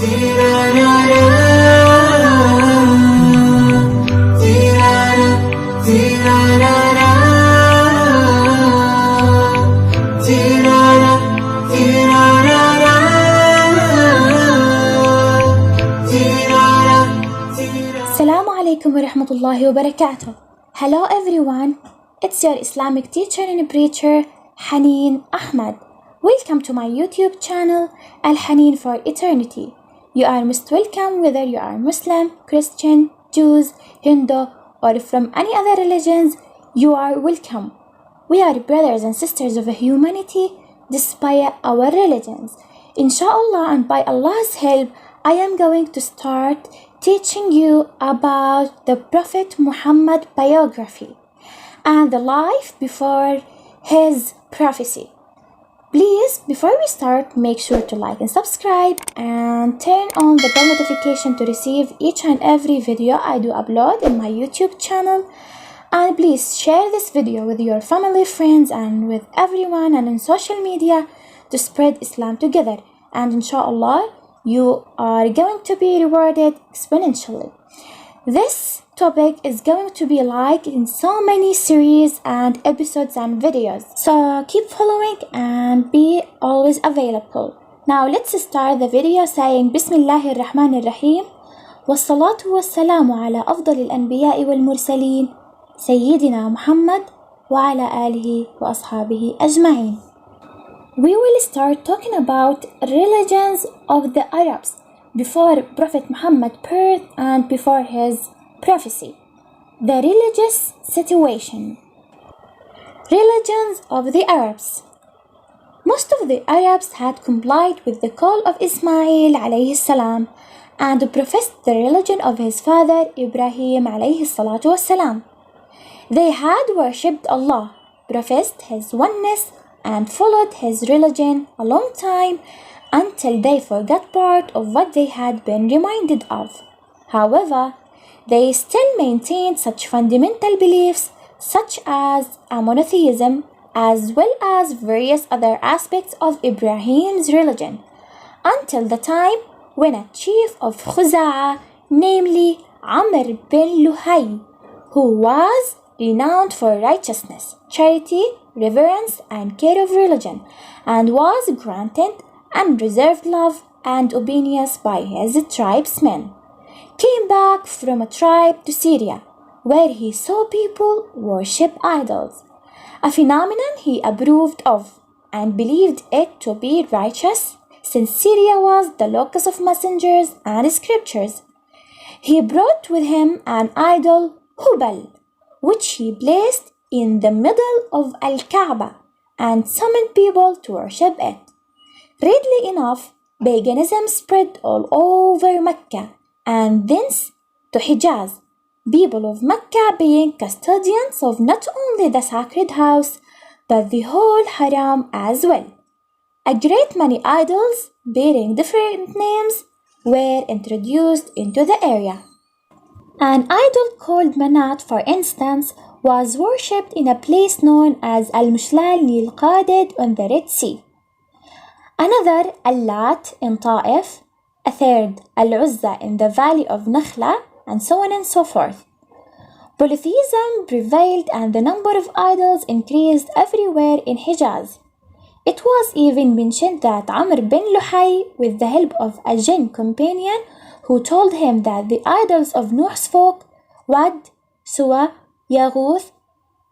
Assalamu alaikum wa rahmatullahi wa barakatuh. Hello everyone, it's your Islamic teacher and preacher Haneen Ahmad. Welcome to my YouTube channel Al-Haneen for Eternity. You are most welcome whether you are Muslim, Christian, Jews, Hindu or from any other religions, you are welcome. We are brothers and sisters of humanity despite our religions. Inshallah, and by Allah's help, I am going to start teaching you about the Prophet Muhammad biography and the life before his prophecy. Please, before we start, make sure to like and subscribe and turn on the bell notification to receive each and every video I do upload in my YouTube channel. And please share this video with your family, friends and with everyone and on social media to spread Islam together. And inshallah, you are going to be rewarded exponentially. This topic is going to be like in so many series and episodes and videos. So keep following and be always available. Now let's start the video saying Bismillahir Rahmanir Rahim. والصلاة والسلام على أفضل الأنبياء والمرسلين سيدنا محمد وعلى آله وأصحابه أجمعين. We will start talking about religions of the Arabs before Prophet Muhammad's birth and before his prophecy. The religious situation. Religions of the Arabs. Most of the Arabs had complied with the call of Ismail alayhi salam and professed the religion of his father Ibrahim alayhi salatu wassalam. They had worshipped Allah, professed his oneness and followed his religion a long time until they forgot part of what they had been reminded of. However, they still maintained such fundamental beliefs such as monotheism as well as various other aspects of Ibrahim's religion until the time when a chief of Khuza'a, namely Amr bin Luhay, who was renowned for righteousness, charity, reverence and care of religion, and was granted unreserved love and obedience by his tribesmen, came back from a tribe to Syria, where he saw people worship idols, a phenomenon he approved of and believed it to be righteous, since Syria was the locus of messengers and scriptures. He brought with him an idol, Hubal, which he placed in the middle of Al-Kaaba and summoned people to worship it. Readily enough, paganism spread all over Mecca and thence to Hijaz, people of Mecca being custodians of not only the sacred house but the whole haram as well. A great many idols bearing different names were introduced into the area. An idol called Manat, for instance, was worshipped in a place known as Al-Mushlal Nil-Qadid on the Red Sea. Another, Al-Lat in Ta'if, a third, Al-Uzza in the valley of Nakhla, and so on and so forth. Polytheism prevailed and the number of idols increased everywhere in Hijaz. It was even mentioned that Amr bin Luhay, with the help of a jinn companion, who told him that the idols of Nuh's folk, Wad, Suwa, Yaghuth,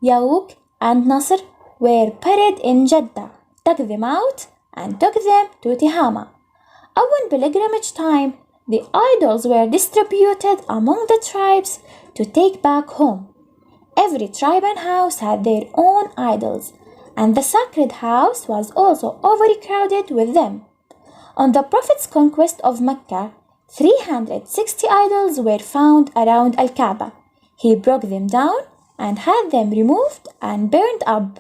Ya'uq and Nasr were buried in Jeddah, took them out and took them to Tihama. Upon pilgrimage time, the idols were distributed among the tribes to take back home. Every tribe and house had their own idols, and the sacred house was also overcrowded with them. On the Prophet's conquest of Mecca, 360 idols were found around Al-Kaaba. He broke them down and had them removed and burned up.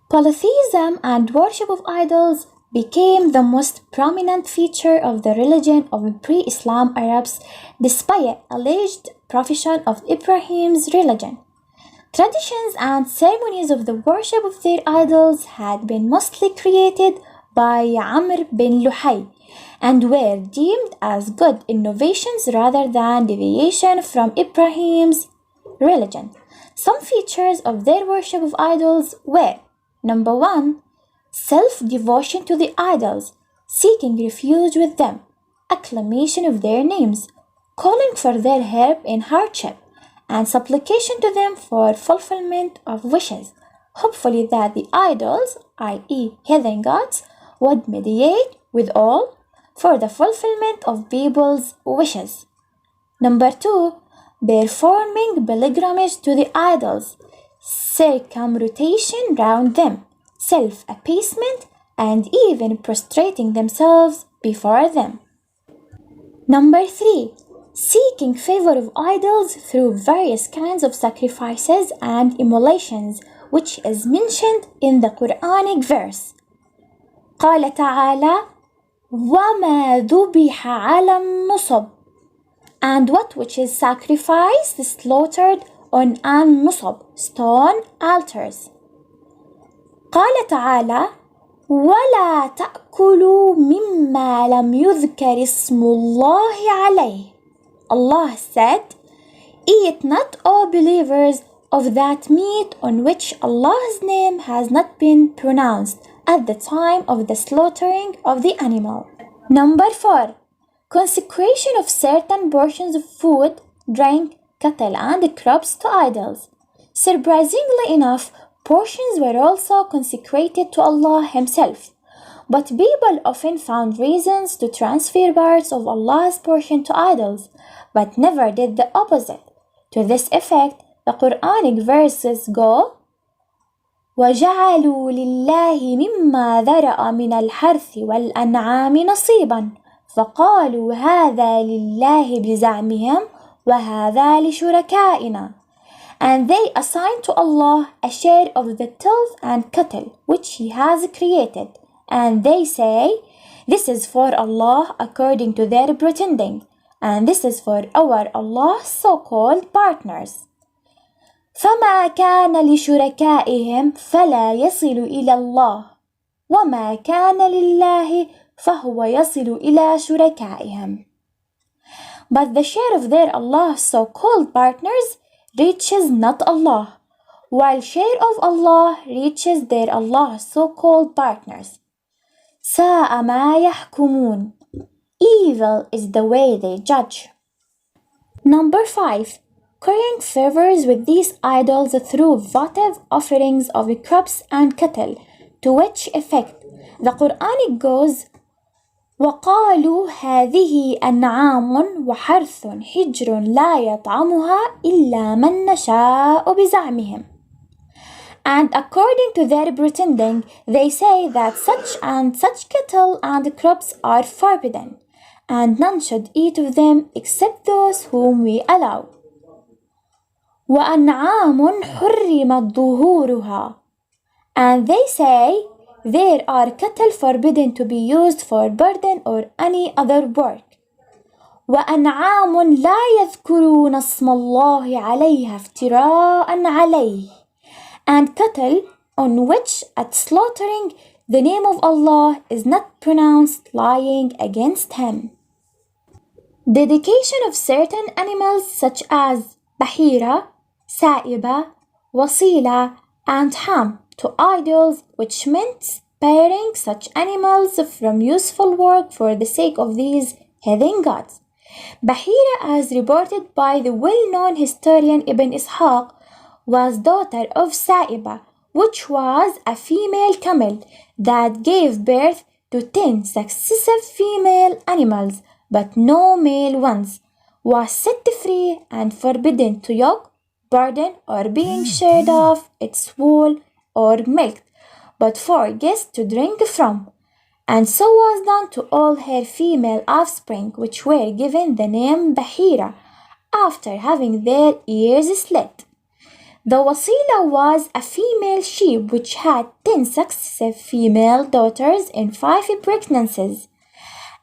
Polytheism and worship of idols became the most prominent feature of the religion of pre-Islam Arabs despite alleged profession of Ibrahim's religion. Traditions and ceremonies of the worship of their idols had been mostly created by Amr bin Luhay and were deemed as good innovations rather than deviation from Ibrahim's religion. Some features of their worship of idols were: number 1, self-devotion to the idols, seeking refuge with them, acclamation of their names, calling for their help in hardship, and supplication to them for fulfillment of wishes, hopefully that the idols, i.e., heathen gods, would mediate with all for the fulfillment of people's wishes. Number 2, performing pilgrimage to the idols, circumrotation round them, self-appeasement, and even prostrating themselves before them. Number 3, seeking favor of idols through various kinds of sacrifices and immolations, which is mentioned in the Quranic verse. قال تعالى وما ذبح على النصب, and what which is sacrificed, slaughtered on an-nusab, stone altars. قال تعالى ولا تأكلوا مما لم يذكر اسم الله عليه. Allah said, eat not, O believers, of that meat on which Allah's name has not been pronounced at the time of the slaughtering of the animal. Number 4, consecration of certain portions of food, drink, cattle, and crops to idols. Surprisingly enough, portions were also consecrated to Allah Himself, but people often found reasons to transfer parts of Allah's portion to idols, but never did the opposite. To this effect, the Quranic verses go, وَجَعَلُوا لِلَّهِ مِمَّا ذَرَأَ مِنَ الْحَرْثِ وَالْأَنْعَامِ نَصِيبًا فَقَالُوا هَذَا لِلَّهِ بِزَعْمِهِمْ وَهَذَا لِشُرَكَائِنَا. And they assign to Allah a share of the tilth and cattle which He has created, and they say, this is for Allah according to their pretending, and this is for our Allah's so-called partners. فما كان لشركائهم فلا يصل إلى الله وما كان لله فهو يصل إلى شركائهم. But the share of their Allah's so-called partners reaches not Allah, while share of Allah reaches their Allah's so-called partners. ساء ما يحكمون. Evil is the way they judge. Number 5, currying favors with these idols through votive offerings of crops and cattle, to which effect the Quranic goes, وَقَالُوا هَذِهِ أَنْعَامٌ وَحَرْثٌ حِجْرٌ لَا يَطْعَمُهَا إِلَّا مَنْ نَشَاءُ بِزَعْمِهِمْ. And according to their pretending, they say that such and such cattle and crops are forbidden, and none should eat of them except those whom we allow. وَأَنْعَامٌ حُرِّمَتْ ظُهُورُهَا. And they say there are cattle forbidden to be used for burden or any other work. وَأَنْعَامٌ لَا يَذْكُرُونَ اسْمَ اللَّهِ عَلَيْهَا افْتِرَاءً عَلَيْهِ. And cattle on which at slaughtering the name of Allah is not pronounced, lying against Him. Dedication of certain animals such as bahira, sa'iba, wasila, and ham to idols, which meant sparing such animals from useful work for the sake of these heathen gods. Bahira, as reported by the well-known historian Ibn Ishaq, was daughter of Sa'iba, which was a female camel that gave birth to 10 successive female animals, but no male ones, was set free and forbidden to yoke, burden, or being shared of its wool or milk, but for guests to drink from. And so was done to all her female offspring, which were given the name Bahira, after having their ears slit. The wasila was a female sheep which had 10 successive female daughters in 5 pregnancies.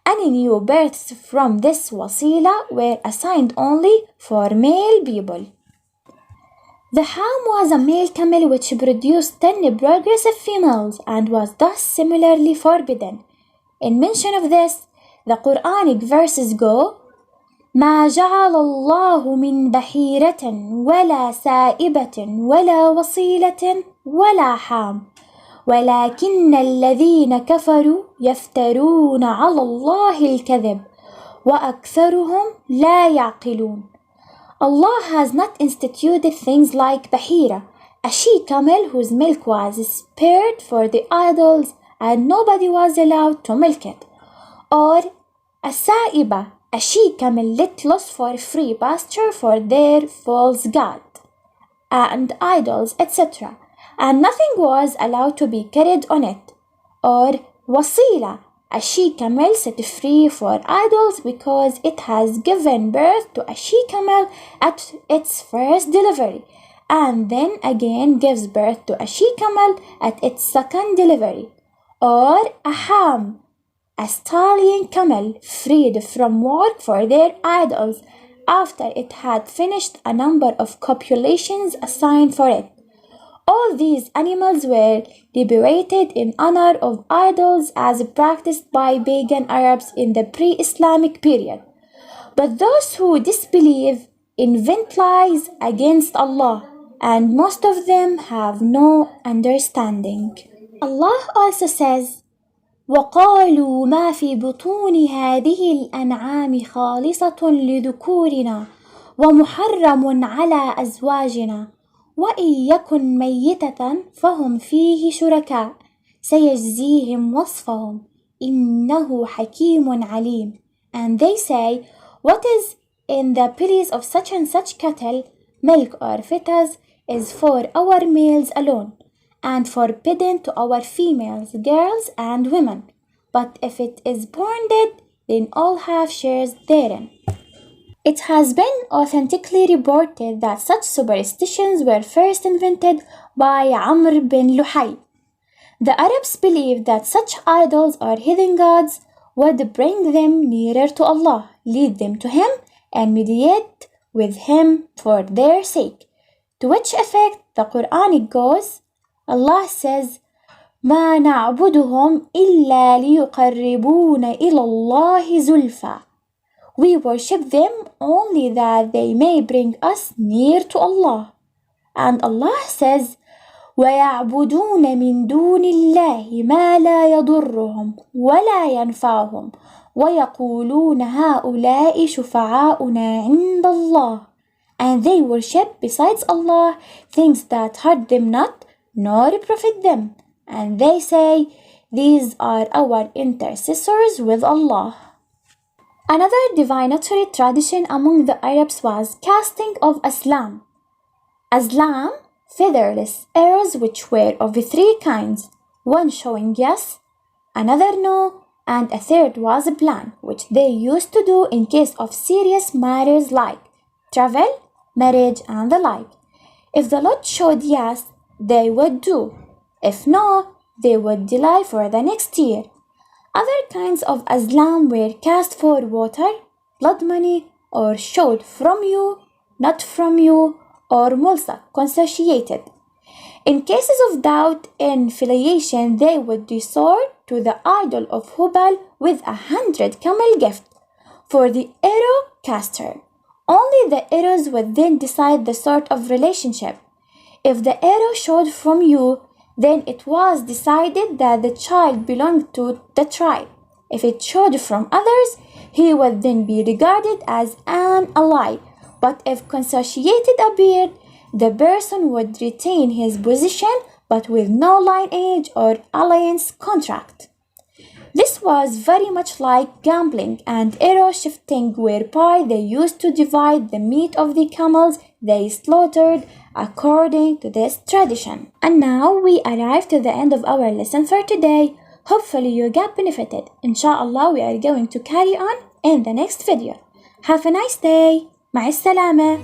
Any new births from this wasila were assigned only for male people. The ham was a male camel which produced 10 progressive females and was thus similarly forbidden. In mention of this, the Quranic verses go, ما جعل الله من بحيرة ولا سائبة ولا وصيلة ولا حام ولكن الذين كفروا يفترون على الله الكذب وأكثرهم لا يعقلون. Allah has not instituted things like Bahira, a she-camel whose milk was spared for the idols and nobody was allowed to milk it, or a Sa'iba, a she-camel let loose for free pasture for their false god and idols, etc., and nothing was allowed to be carried on it, or Wasila, a she-camel set free for idols because it has given birth to a she-camel at its first delivery, and then again gives birth to a she-camel at its second delivery, or a ham, a stallion camel freed from work for their idols after it had finished a number of copulations assigned for it. All these animals were liberated in honor of idols as practiced by pagan Arabs in the pre-Islamic period. But those who disbelieve invent lies against Allah, and most of them have no understanding. Allah also says, وقالوا ما في بطون هذه الأنعام خالصة لذكورنا ومحرم على أزواجنا وإن يكن ميتة فهم فيه شركاء سيجزيهم وصفهم إنه حكيم عليم. And they say, what is in the bellies of such and such cattle, milk or fetus, is for our males alone, and forbidden to our females, girls and women. But if it is born dead, then all have shares therein. It has been authentically reported that such superstitions were first invented by Amr bin Luhay. The Arabs believed that such idols or heathen gods would bring them nearer to Allah, lead them to Him, and mediate with Him for their sake. To which effect the Quranic goes, Allah says, ما نعبدهم إلا ليقربونا إلى الله زلفى. We worship them only that they may bring us near to Allah. And Allah says, وَيَعْبُدُونَ مِن دُونِ اللَّهِ مَا لَا يَضُرُّهُمْ وَلَا يَنْفَعُهُمْ وَيَقُولُونَ هَؤُلَاءِ شُفَعَاؤُنَا عِندَ اللَّهِ. And they worship besides Allah things that hurt them not, nor profit them. And they say, these are our intercessors with Allah. Another divinatory tradition among the Arabs was casting of aslam. Aslam, featherless arrows which were of three kinds, one showing yes, another no, and a third was a plan, which they used to do in case of serious matters like travel, marriage, and the like. If the lot showed yes, they would do. If no, they would delay for the next year. Other kinds of aslam were cast for water, blood money, or showed from you, not from you, or mulsa, consociated. In cases of doubt in filiation, they would resort to the idol of Hubal with 100 camel gift for the arrow caster. Only the arrows would then decide the sort of relationship. If the arrow showed from you, then it was decided that the child belonged to the tribe. If it showed from others, he would then be regarded as an ally. But if consociated appeared, the person would retain his position but with no lineage or alliance contract. This was very much like gambling and arrow shifting, whereby they used to divide the meat of the camels they slaughtered according to this tradition. And now we arrive to the end of our lesson for today. Hopefully you got benefited. Inshallah, we are going to carry on in the next video. Have a nice day. مع السلامة.